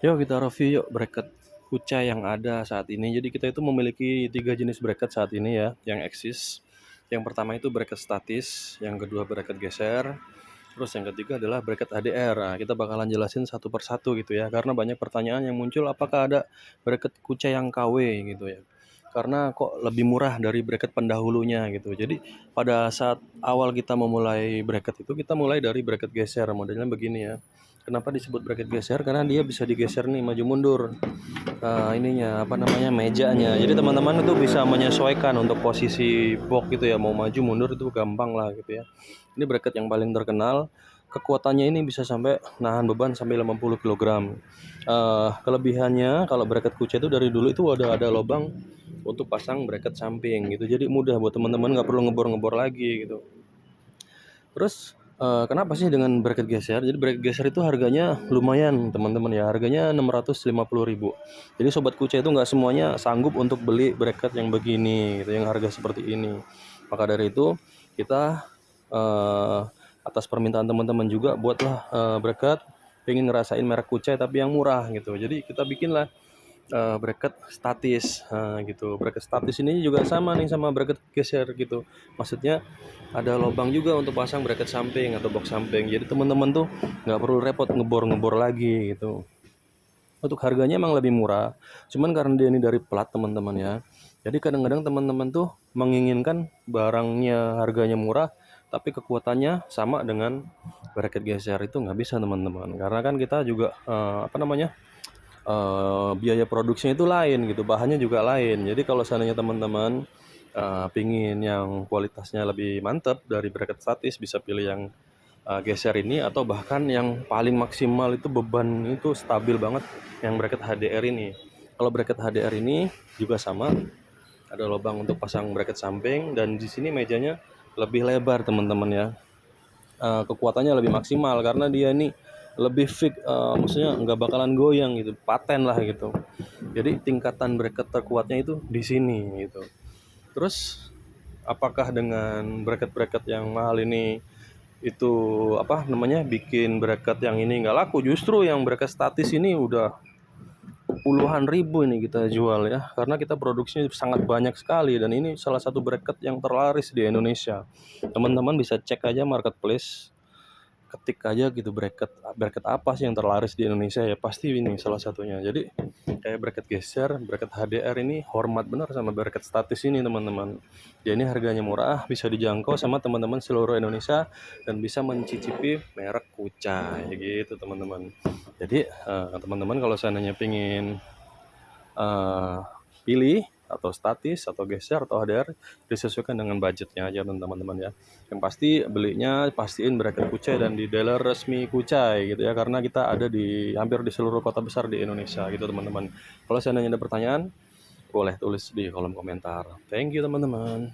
Yuk kita review yuk bracket Kucai yang ada saat ini. Jadi kita itu memiliki 3 jenis bracket saat ini ya, yang eksis. Yang pertama itu bracket statis, yang kedua bracket geser, terus yang ketiga adalah bracket HDR. Nah, kita bakalan jelasin satu persatu gitu ya, karena banyak pertanyaan yang muncul apakah ada bracket Kucai yang KW gitu ya. Karena kok lebih murah dari bracket pendahulunya gitu. Jadi pada saat awal kita memulai bracket itu, kita mulai dari bracket geser, modelnya begini ya. Kenapa disebut bracket geser? Karena dia bisa digeser nih maju mundur. Ininya apa namanya, mejanya. Jadi teman-teman itu bisa menyesuaikan untuk posisi box gitu ya, mau maju mundur itu gampang lah gitu ya. Ini bracket yang paling terkenal. Kekuatannya ini bisa sampai nahan beban sampai 50 kg. Kelebihannya kalau bracket Kucai itu dari dulu itu ada lubang untuk pasang bracket samping gitu. Jadi mudah buat teman-teman, nggak perlu ngebor-ngebor lagi gitu. Terus kenapa sih dengan bracket geser? Jadi bracket geser itu harganya lumayan teman-teman ya, harganya 650.000. Jadi sobat Kucai itu nggak semuanya sanggup untuk beli bracket yang begini gitu, yang harga seperti ini. Maka dari itu kita atas permintaan teman-teman juga buatlah bracket, pengen ngerasain merek Kucai tapi yang murah gitu. Jadi kita bikinlah bracket statis gitu. Bracket statis ini juga sama nih sama bracket geser gitu. Maksudnya ada lubang juga untuk pasang bracket samping atau box samping. Jadi teman-teman tuh nggak perlu repot ngebor-ngebor lagi gitu. Untuk harganya emang lebih murah, cuman karena dia ini dari plat teman-teman ya. Jadi kadang-kadang teman-teman tuh menginginkan barangnya harganya murah, tapi kekuatannya sama dengan bracket geser, itu nggak bisa teman-teman. Karena kan kita juga biaya produksinya itu lain gitu, bahannya juga lain. Jadi kalau seandainya teman-teman pingin yang kualitasnya lebih mantap dari bracket statis, bisa pilih yang geser ini, atau bahkan yang paling maksimal itu beban itu stabil banget yang bracket HDR ini. Kalau bracket HDR ini juga sama, ada lubang untuk pasang bracket samping, dan di sini mejanya lebih lebar teman-teman ya. Kekuatannya lebih maksimal karena dia ini lebih fix, maksudnya nggak bakalan goyang gitu, paten lah gitu. Jadi tingkatan bracket terkuatnya itu di sini gitu. Terus apakah dengan bracket-bracket yang mahal ini itu bikin bracket yang ini nggak laku? Justru yang bracket statis ini udah puluhan ribu ini kita jual ya, karena kita produksinya sangat banyak sekali, dan ini salah satu bracket yang terlaris di Indonesia. Teman-teman bisa cek aja marketplace, ketik aja gitu bracket bracket apa sih yang terlaris di Indonesia, ya pasti ini salah satunya. Jadi kayak bracket geser, bracket HDR ini hormat benar sama bracket statis ini teman-teman. Ya ini harganya murah, bisa dijangkau sama teman-teman seluruh Indonesia, dan bisa mencicipi merek Kucai gitu teman-teman. Jadi teman-teman kalau seandainya pingin pilih atau statis atau geser atau HDR, disesuaikan dengan budgetnya aja teman-teman ya. Yang pasti belinya pastiin bracket Kucai dan di dealer resmi Kucai gitu ya, karena kita ada di hampir di seluruh kota besar di Indonesia gitu teman-teman. Kalau seandainya ada pertanyaan, boleh tulis di kolom komentar. Thank you teman-teman.